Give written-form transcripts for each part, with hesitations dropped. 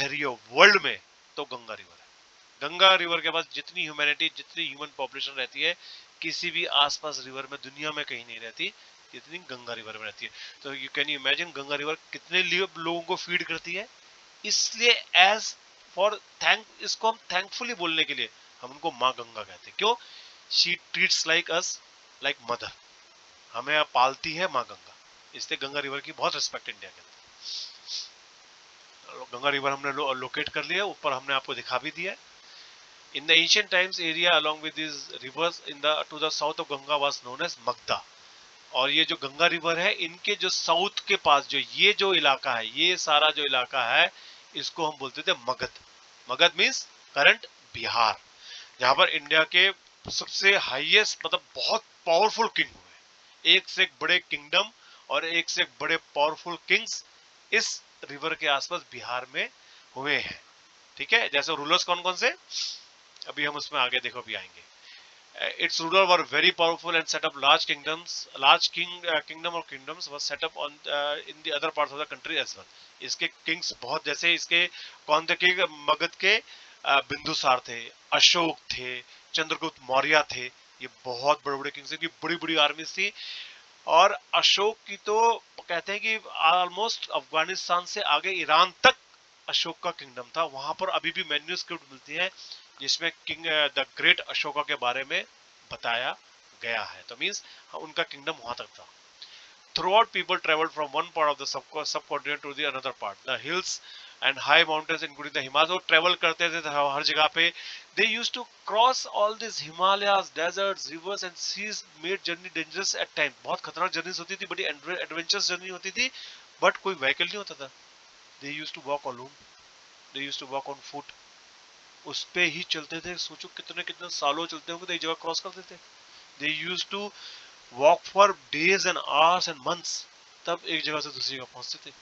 शहरी वर्ल्ड में तो गंगा रिवर है। गंगा रिवर के पास जितनी ह्यूमैनिटी, जितनी ह्यूमन पॉपुलेशन रहती है, किसी भी आसपास रिवर में दुनिया में कहीं नहीं रहती जितनी गंगा रिवर में रहती है। तो you can imagine Ganga river कितने लोगों को फीड करती है। इसलिए एज फॉर थैंक, इसको हम थैंकफुली बोलने के लिए हम उनको माँ गंगा कहते हैं। क्यों? She treats like us, like mother, हमें पालती है माँ गंगा। इसलिए गंगा रिवर की बहुत रिस्पेक्ट इंडिया के अंदर। गंगा रिवर हमने लोकेट कर लिया, ऊपर हमने आपको दिखा भी दिया। In the ancient times area along with this rivers in the to the south of Ganga was known as Magadha. और ये जो गंगा रिवर है, इनके जो साउथ के पास जो ये जो इलाका है, ये सारा जो इलाका है, इसको हम बोलते थे मगध। मगध मीन्स करंट बिहार, जहां पर इंडिया के सबसे हाईएस्ट मतलब बहुत पावरफुल किंग हुए। एक से एक बड़े किंगडम और एक से एक बड़े पावरफुल किंग्स इस रिवर के आसपास बिहार में हुए हैं। ठीक है, जैसे रूलर्स कौन कौन से, अभी हम उसमें आगे देखो भी आएंगे। Its rulers were very powerful and set up large kingdoms. Kingdom or kingdoms was set up on in the other parts of the country as well. इसके किंग्स बहुत, जैसे इसके कौन थे कि मगध के बिंदुसार थे, अशोक थे, चंद्रगुप्त मौर्य थे। ये बहुत बड़े बड़े किंग्स थे, बड़ी बड़ी आर्मीज थी। और अशोक की तो कहते हैं कि ऑलमोस्ट अफगानिस्तान से आगे ईरान तक अशोक का किंगडम था। वहां पर अभी भी मैन्यूस्क्रिप्ट मिलती है जिसमें किंग द ग्रेट अशोका के बारे में बताया गया है। तो मींस उनका किंगडम वहां तक था। Throughout, people traveled from one part of the subcontinent to the another part. The hills and high mountains, including the Himalayas, वो travel करते थे हर जगह पे। They used to cross all these Himalayas, deserts, rivers and seas, made journey dangerous at times. बहुत खतरनाक journeys होती थी, बड़ी एडवेंचरस जर्नी होती थी, बट कोई व्हीकल नहीं होता था। They used to walk alone. They used to walk on foot. उस पे ही चलते थे। सोचो कितने कितने सालों चलते होंगे तो एक जगह क्रॉस करते थे। They used to walk for days and hours and months, तब एक जगह से दूसरी जगह पहुंचते थे।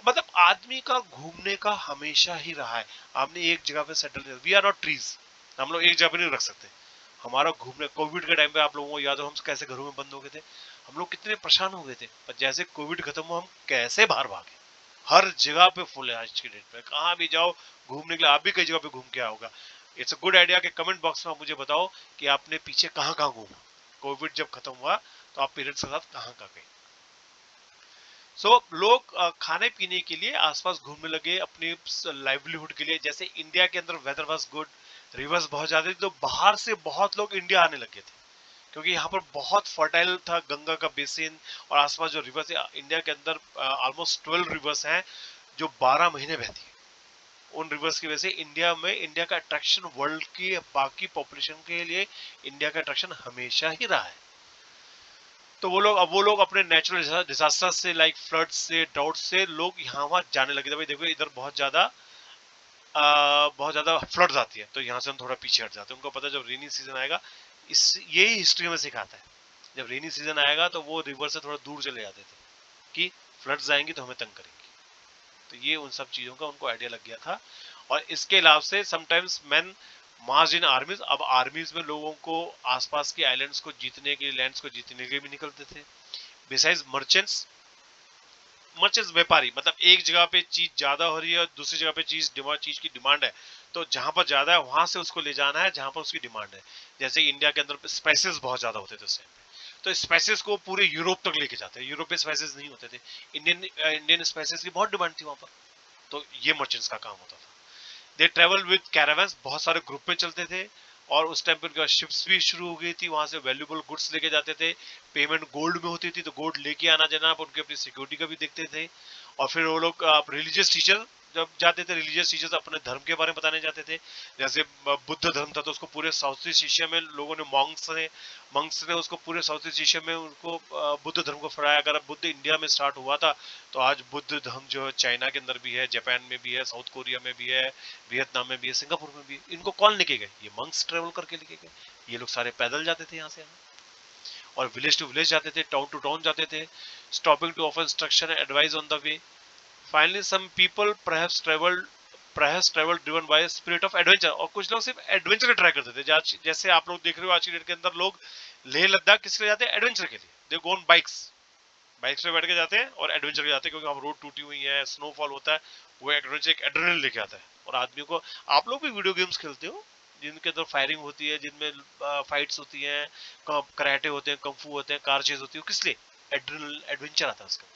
मतलब आदमी का घूमने का हमेशा ही रहा है। आपने एक जगह पे सेटल नहीं, वी आर नॉट ट्रीज, हम लोग एक जगह पे नहीं रख सकते। हमारा घूमने, कोविड के टाइम पे आप लोगों को याद हो हम कैसे घरों में बंद हो गए थे, हम लोग कितने परेशान हो गए थे। पर जैसे कोविड खत्म हुआ हम कैसे बाहर भागे। हर जगह पे फुल है आज की डेट में, कहाँ भी जाओ घूमने के लिए। आप भी कई जगह पे घूम के आओगा। इट्स अ गुड आइडिया कि कमेंट बॉक्स में आप मुझे बताओ कि आपने पीछे कहाँ कहाँ घूमा, कोविड जब खत्म हुआ तो आप पेरेंट्स के साथ कहाँ कहाँ गए। लोग खाने पीने के लिए आसपास घूमने लगे अपनी लाइवलीहुड के लिए। जैसे इंडिया के अंदर वेदर वाज गुड, रिवर्स बहुत ज्यादा थी, तो बाहर से बहुत लोग इंडिया आने लगे थे क्योंकि यहाँ पर बहुत फर्टाइल था गंगा का बेसिन और आसपास जो रिवर्स है। इंडिया के अंदर ऑलमोस्ट 12 रिवर्स हैं जो 12 महीने बहती है। उन रिवर्स की वजह से इंडिया का अट्रैक्शन वर्ल्ड की बाकी पॉपुलेशन के लिए इंडिया का अट्रैक्शन हमेशा ही रहा है। तो वो लोग अपने नेचुरल डिजास्टर से, लाइक फ्लड से, ड्राउट से, लोग यहाँ वहां जाने लगे थे। भाई देखो इधर बहुत ज्यादा फ्लड्स आती है, तो यहाँ से हम थोड़ा पीछे हट जाते हैं। उनको पता है जब रेनी सीजन आएगा, इस यही हिस्ट्री में सिखाता है, जब रेनी सीजन आएगा तो वो रिवर से थोड़ा दूर चले जाते थे कि फ्लड्स आएंगी तो हमें तंग करेंगी। तो ये उन सब चीजों का उनको आइडिया लग गया था। और इसके अलावा से समटाइम्स मैन मार्च इन आर्मीज। अब आर्मीज में लोगों को आसपास के आइलैंड्स को जीतने के लिए, लैंड्स को जीतने के लिए भी निकलते थे। बिसाइड्स मर्चेंट्स, मर्चेंट्स व्यापारी, मतलब एक जगह पे चीज ज्यादा हो रही है और दूसरी जगह पे चीज की डिमांड है, तो जहां पर ज्यादा है वहां से उसको ले जाना है जहां पर उसकी डिमांड है। जैसे इंडिया के अंदर स्पाइसेस बहुत ज्यादा होते थे उस टाइम पे, तो स्पाइसेस को पूरे यूरोप तक लेके जाते हैं। यूरोप में स्पाइसेस नहीं होते थे, इंडियन स्पाइसेस की बहुत डिमांड थी वहां पर, तो ये मर्चेंट्स का काम होता था। दे ट्रेवल विद कैरावंस, बहुत सारे ग्रुप में चलते थे। और उस टाइम पर शिप्स भी शुरू हो गई थी, वहां से वैल्यूबल गुड्स लेके जाते थे। पेमेंट गोल्ड में होती थी, तो गोल्ड लेके आना जाना, उनकी अपनी सिक्योरिटी का भी देखते थे। और फिर वो लोग रिलीजियस टीचर जब जाते थे, रिलीजियस टीचर्स अपने धर्म के बारे में बताने जाते थे। जैसे बुद्ध धर्म था तो उसको पूरे साउथ ईस्ट एशिया में लोगों ने, मंक्स ने उसको पूरे साउथ ईस्ट एशिया में उनको बुद्ध धर्म को फैलाया। अगर बुद्ध इंडिया में स्टार्ट हुआ था तो आज बुद्ध धर्म जो है चाइना के अंदर भी है, जापान में भी है, साउथ कोरिया में भी है, वियतनाम में भी है, सिंगापुर में भी है। इनको कौन लेके गए? ये मंक्स ट्रेवल करके लेके गए। ये लोग सारे पैदल जाते थे यहाँ से और विलेज टू विलेज जाते थे, टाउन टू टाउन जाते थे, stopping to offer instruction and advice on the way. Finally some people perhaps travel driven by a spirit of adventure। और कुछ लोग सिर्फ एडवेंचर ट्राई करते थे। जैसे आप लोग देख रहे हो आज की डेट के अंदर लोग लेह लद्दाख किस लिए जाते हैं? एडवेंचर के लिए। दे गो ऑन बाइक्स, बाइक्स पे बैठ के जाते हैं और एडवेंचर के जाते हैं, क्योंकि हम रोड टूटी हुई है, स्नोफॉल होता है, वो एडवेंचर एक एड्रेनलिन लेके आता है। और आदमी को, आप लोग भी वीडियो गेम्स खेलते हो जिनके अंदर फायरिंग होती है, जिनमें फाइट्स होती हैं, कराटे होते हैं, कंफू होते हैं, कार चेज होती है, किस लिए? एड्रेनलिन, एडवेंचर आता है उसका,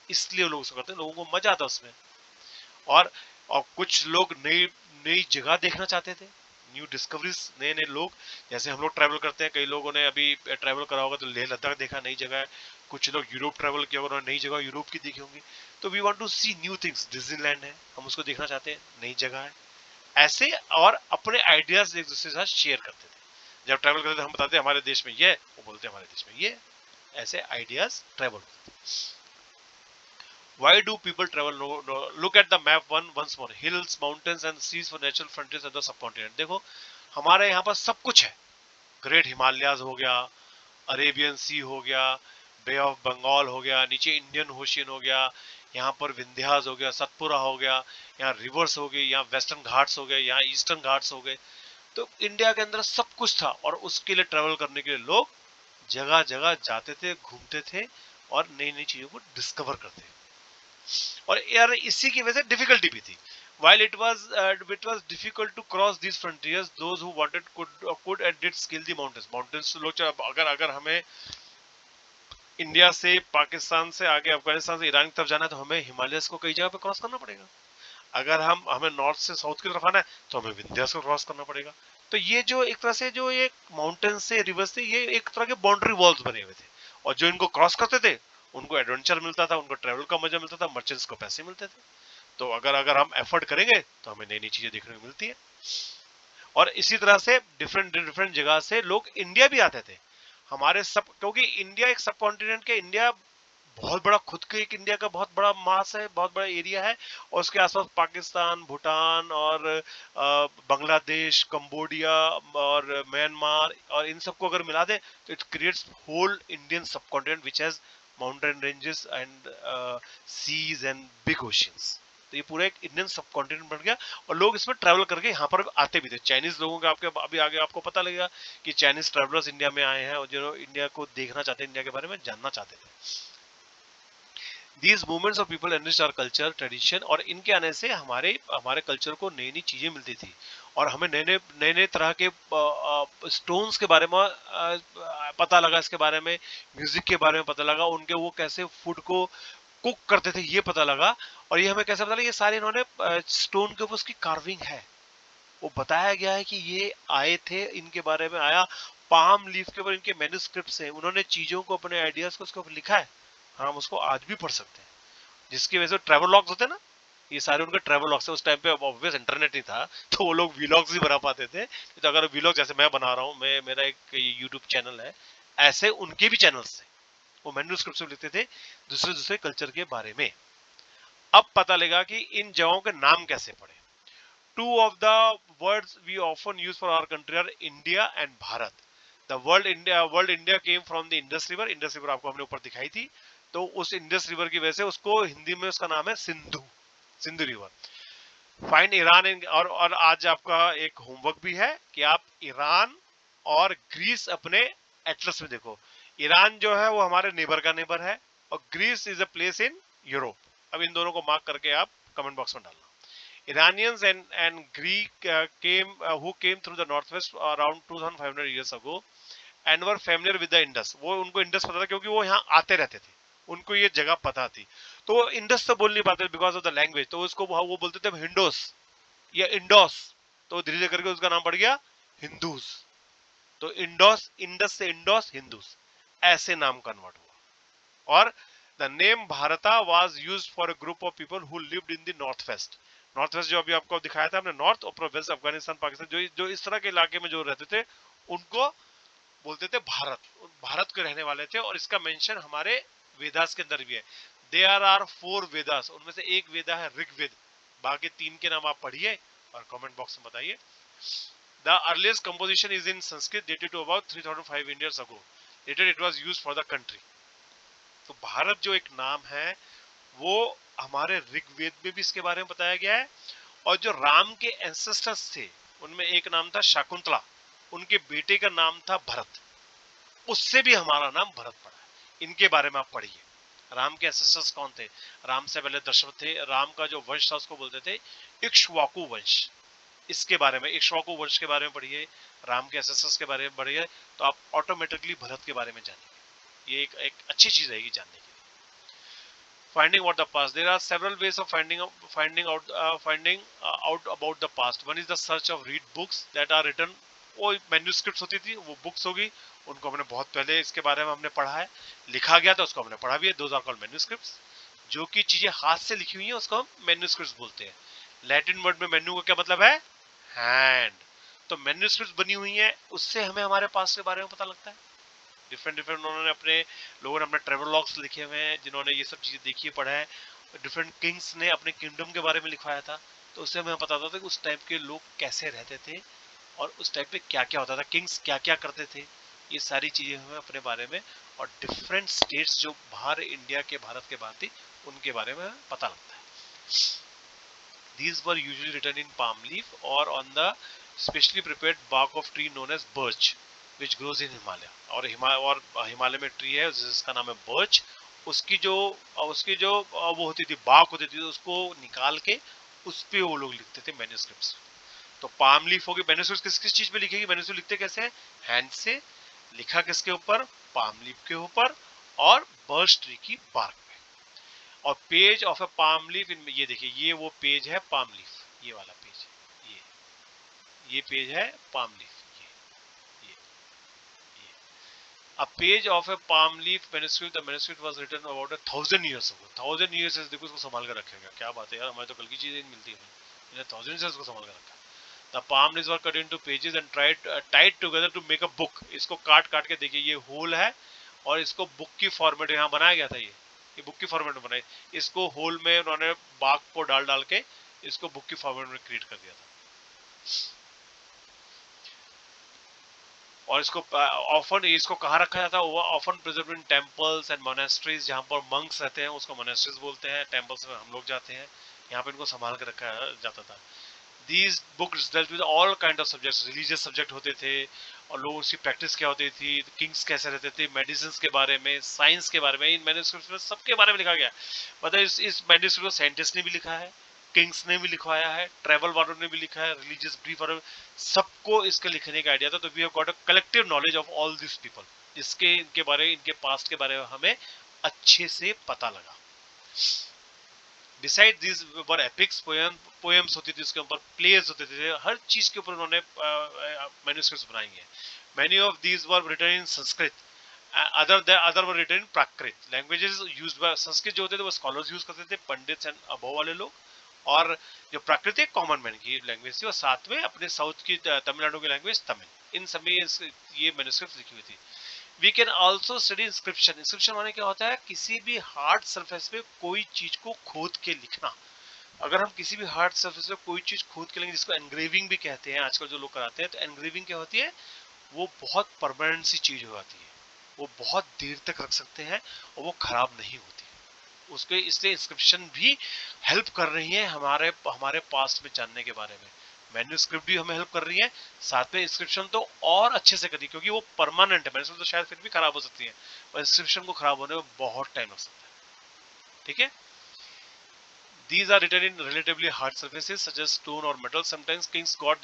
इसलिए लोग उसको करते हैं, लोगों को मजा आता है उसमें। और कुछ लोग नई नई जगह देखना चाहते थे, न्यू डिस्कवरीज, नए नए लोग, जैसे हम लोग ट्रैवल करते हैं, कई लोगों ने अभी ट्रैवल करा होगा तो लेह लद्दाख देखा, नई जगह है। कुछ लोग यूरोप ट्रैवल किया, उन्होंने नई जगह यूरोप की देखी होंगी। तो we want to see new things, Disneyland है, हम उसको देखना चाहते हैं, नई जगह है, ऐसे। और अपने आइडियाज एक दूसरे के साथ शेयर करते थे। जब ट्रैवल करते थे हम बताते हमारे देश में ये, वो बोलते हमारे देश में ये, ऐसे आइडियाज ट्रैवल होते थे। Why do people travel? No, look at the map once more. Hills, mountains and seas for natural frontiers and the subcontinent. देखो हमारे यहाँ पर सब कुछ है। ग्रेट हिमालयाज हो गया, अरेबियन सी हो गया, बे ऑफ बंगाल हो गया, नीचे इंडियन ओशियन हो गया, यहाँ पर विंध्याज हो गया, सतपुरा हो गया, यहाँ रिवर्स हो गई, यहाँ वेस्टर्न घाट्स हो गए, यहाँ ईस्टर्न घाट्स हो गए। तो इंडिया के अंदर सब कुछ था, और उसके लिए ट्रेवल करने के लिए लोग जगह जगह जाते थे, घूमते थे, और नई नई चीजों को डिस्कवर करते थे। और यार इसी की वजह से डिफिकल्टी भी थी। While it was difficult to cross these frontiers, those who wanted could and did scale the mountains. Mountains तो लोग अगर हमें इंडिया से, पाकिस्तान से, आगे अफगानिस्तान से ईरान की तरफ जाना है, तो हमें हिमालयस को कई जगह पे क्रॉस करना पड़ेगा। अगर हमें नॉर्थ से साउथ की तरफ आना है तो हमें विंध्यास को क्रॉस करना पड़ेगा। तो ये जो एक तरह से जो ये माउंटेन से रिवर से ये एक तरह के बाउंड्री वॉल्स बने हुए थे, और जो इनको क्रॉस करते थे उनको एडवेंचर मिलता था, उनको ट्रेवल का मजा मिलता था, मर्चेंट्स को पैसे मिलते थे। तो अगर अगर हम एफर्ट करेंगे तो हमें नई नई चीजें देखने को मिलती है। और इसी तरह से डिफरेंट डिफरेंट जगह से लोग इंडिया भी आते थे। हमारे सब, क्योंकि इंडिया एक सब कॉन्टिनेंट के, इंडिया बहुत बड़ा, खुद के एक इंडिया का बहुत बड़ा मास है, बहुत बड़ा एरिया है, और उसके आसपास पाकिस्तान, भूटान और बांग्लादेश, कंबोडिया और म्यांमार, और इन सबको अगर मिला दे तो it creates whole Indian subcontinent which has mountain ranges and seas and big oceans. तो ये पूरा एक इंडियन सब कॉन्टिनेंट बन गया, और लोग इसमें ट्रैवल करके यहाँ पर आते भी थे। चाइनीज लोगों का आपके अभी आगे आपको पता लगेगा कि चाइनीज ट्रैवलर्स इंडिया में आए हैं, और जो इंडिया को देखना चाहते हैं, इंडिया के बारे में जानना चाहते थे। These movements of people enriched our culture, tradition, और इनके आने से हमारे हमारे कल्चर को नई नई चीजें मिलती थी, और हमें नए नए तरह के स्टोन्स के बारे में पता लगा, इसके बारे में, म्यूजिक के बारे में पता लगा, उनके वो कैसे फूड को कुक करते थे ये पता लगा। और ये हमें कैसे पता लगा? ये सारे इन्होंने स्टोन के ऊपर उसकी कार्विंग है, वो बताया गया है कि ये आए थे, इनके बारे में आया। पाम लीफ के ऊपर इनके मैन्युस्क्रिप्ट्स हैं, उन्होंने चीजों को, अपने आइडियाज को उसके ऊपर लिखा है, हम उसको आज भी पढ़ सकते हैं। जिसकी वजह से ट्रैवल लॉग्स होते हैं ना, ये सारे उनके ट्रैवल लॉग्स है। उस टाइम पे ऑब्वियस इंटरनेट नहीं था, तो वो लोग वीलॉग्स ही बना पाते थे। तो अगर वीलॉग जैसे मैं बना रहा हूँ, मैं, मेरा एक यूट्यूब चैनल है, ऐसे उनके भी चैनल्स थे, वो मैन्युस्क्रिप्ट्स में लिखते थे दूसरे दूसरे कल्चर के बारे में। अब पता लगा कि इन जगहों के नाम कैसे पड़े। Two of the words we often use for our country are India and Bharat. The word India came from the Indus River. Indus River आपको हमने ऊपर दिखाई थी, तो उस इंडस रिवर की वजह से उसको हिंदी में उसका नाम है Sindhu, Sindhu river. Find Iran, और आज आपका एक होमवर्क भी है कि आप ईरान और ग्रीस अपने एटलस में देखो। ईरान जो है वो हमारे नेबर का नेबर है, और Greece is a place in Europe. अब इन दोनों को मार्क करके आप कमेंट बॉक्स में डालना। Iranians and Greek who came through the northwest around 2500 years ago and were familiar with the Indus. वो उनको इंडस पता था क्योंकि वो यहाँ आते रहते थे, उनको ये जगह पता थी। तो वो इंडस तो बोल नहीं पाते बिकॉज ऑफ द लैंग्वेज, तो उसको वो बोलते थे हिंडोस या इंडोस, तो धीरे धीरे करके उसका नाम पड़ गया हिंदूस। तो इंडोस, इंडस से इंडोस, हिंदूस, ऐसे नाम कन्वर्ट हुआ। और द नेम भारता was used for a group of people who lived in the north west. North west जो अभी आपको दिखाया था हमने, नॉर्थ और वेस्ट, अफगानिस्तान, पाकिस्तान, जो इस तरह के इलाके में जो रहते थे उनको बोलते थे भारत, भारत के रहने वाले थे। और इसका मेंशन हमारे वेदास के अंदर भी है। देयर आर 4 वेदास, उनमें से एक वेदा है ऋग्वेद, बाकी 3 के नाम आप पढ़िए और कमेंट बॉक्स में बताइए। The earliest composition is in Sanskrit, dated to about 3500 years ago. Later it was used for the country. तो भारत जो एक नाम है वो हमारे ऋग्वेद में भी इसके बारे में बताया गया है। और जो राम के एंसेस्टर्स थे उनमें एक नाम था शकुंतला, उनके बेटे का नाम था भरत, उससे भी हमारा नाम भरत पड़ा है। इनके बारे में आप पढ़िए। राम के एंसेस्टर्स कौन थे? राम से पहले दशरथ थे। राम का जो वंश था उसको बोलते थे इक्ष्वाकु वंश। इसके बारे में, इक्ष्वाकु वंश के बारे में पढ़िए, राम के एंसेस्टर्स के बारे में पढ़िए, तो आप ऑटोमेटिकली भरत के बारे में जानेंगे। ये एक अच्छी चीज रहेगी जानने की। Finding out the past. There are several ways of finding out about the past. One is the search of read books that are written. वो मैन्युस्क्रिप्ट्स होती थी, वो बुक्स होगी, उनको हमने बहुत पहले इसके बारे में हमने पढ़ा है, लिखा गया था, उसको हमने पढ़ा भी है। Those are called manuscripts. जो कि चीजें हाथ से लिखी हुई हैं उसको हम मैन्युस्क्रिप्ट्स बोलते हैं। लैटिन वर्ड में मेन्यू का क्या मतलब है? हैंड। तो मैन्युस्क्रिप्ट्स बनी हुई हैं, उससे हमें हमारे पास्ट के बारे में पता लगता है। डिफरेंट डिफरेंट उन्होंने अपने लोगों ने अपने ट्रेवल लॉग्स लिखे हुए हैं, जिन्होंने ये सब चीजें देखी पढ़ा है। डिफरेंट किंग्स ने अपने किंगडम के बारे में लिखवाया था, तो उससे हमें पता था कि उस टाइप के लोग कैसे रहते थे और उस टाइप पे क्या क्या होता था, किंग्स क्या क्या करते थे। ये सारी चीजें हमें अपने बारे में, और डिफरेंट स्टेट्स जो बाहर इंडिया के, भारत के बाहर थी, उनके बारे में पता लगता है। These were usually written in palm leaf or on the specially prepared bark of tree known as birch, which grows in Himalaya. और हिमालय में ट्री है जिसका नाम है बर्च। उसकी जो वो होती थी, bark होती थी, उसको निकाल के उस पे वो लोग लिखते थे मैन्युस्क्रिप्ट्स। तो पाम लीफ होगी, मैन्युस्क्रिप्ट किस किस चीज पे लिखेगी? मैन्युस्क्रिप्ट लिखते कैसे हैं? हैंड से। लिखा किसके ऊपर? पाम लीफ के ऊपर और बर्च ट्री की बार्क। और page of a palm leaf, इनमें ये देखिए, ये वो पेज है पाम लीफ, ये वाला पेज, ये पेज है पाम लीफ, ये ये a page of a palm leaf manuscript. The manuscript was written about 1000 years ago. 1000 years से देखो, उसको संभाल कर रखेगा। क्या बात है यार, हमारे तो कल की चीजें मिलती है, इन्हें 1000 इयर्स को संभाल कर रखा। The palm leaves were cut into pages and tied together to make a book. इसको काट काट के देखिए, ये होल है और इसको बुक की फॉर्मेट यहाँ बनाया गया था। ये बुक की फॉर्मेट में बनाई, इसको होल में उन्होंने बाग को डाल डाल के इसको बुक की फॉर्मेट में क्रिएट कर दिया था। और इसको ऑफन, इसको कहाँ रखा जाता है? Often preserve in temples and monasteries, जहाँ पर मंक्स रहते हैं उसको मोनेस्ट्रीज बोलते हैं। टेम्पल्स में हम लोग जाते हैं, यहाँ पे इनको संभाल कर रखा जाता था। These books dealt with all kind of subjects, religious subject होते थे, और लोगों की प्रैक्टिस क्या होती थी, किंग्स कैसे रहते थे, मेडिसिन के बारे में, साइंस के बारे में, इन मैन्युस्क्रिप्ट्स में सबके बारे में लिखा गया। मतलब इस मैन्युस्क्रिप्ट को साइंटिस्ट ने भी लिखा है, किंग्स ने भी लिखवाया है, ट्रैवल वालों ने भी लिखा है, रिलीजियस ब्रीफ वालों, सबको इसके लिखने का आइडिया था। तो we have got a collective knowledge of all this people, जिसके इनके बारे, इनके पास्ट के बारे में हमें अच्छे से पता लगा। Beside these were epics, poems होती थी, उसके ऊपर प्लेज होते थे, हर चीज के ऊपर उन्होंने मैन्युस्क्रिप्ट्स बनाई हैं। Many of these were written in Sanskrit, other were written in Prakrit languages used by। Sanskrit जो होते थे वो स्कॉलर्स यूज करते थे, पंडित्स एंड अबव वाले लोग, और जो प्राकृतिक कॉमन मैन की लैंग्वेज थी, और साथ में अपने साउथ की तमिलनाडु की लैंग्वेज तमिल, इन सभी ये मैन्युस्क्रिप्ट्स लिखी हुई थी। We can also study inscription. Inscription माने क्या होता है? किसी भी हार्ड सरफेस पे कोई चीज को खोद के लिखना। अगर हम किसी भी हार्ड सरफेस पे कोई चीज खोद के लेंगे, जिसको एनग्रेविंग भी कहते हैं आजकल जो लोग कराते हैं, तो एनग्रेविंग क्या होती है? वो बहुत परमानेंट सी चीज हो जाती है, वो बहुत देर तक रख सकते हैं और वो खराब नहीं होती उसके। इसलिए इंस्क्रिप्शन भी हेल्प कर रही है हमारे हमारे पास्ट में जानने के बारे में। मैन्युस्क्रिप्ट भी हमें हेल्प कर रही है, साथ में इंस्क्रिप्शन तो और अच्छे से करी, क्योंकि वो परमानेंट है। मैन्युस्क्रिप्ट तो शायद फिर भी खराब हो सकती है, पर इंस्क्रिप्शन को खराब होने में बहुत टाइम लग सकता है। ठीक है, these are written in relatively hard surfaces such as stone or metal. Sometimes kings got their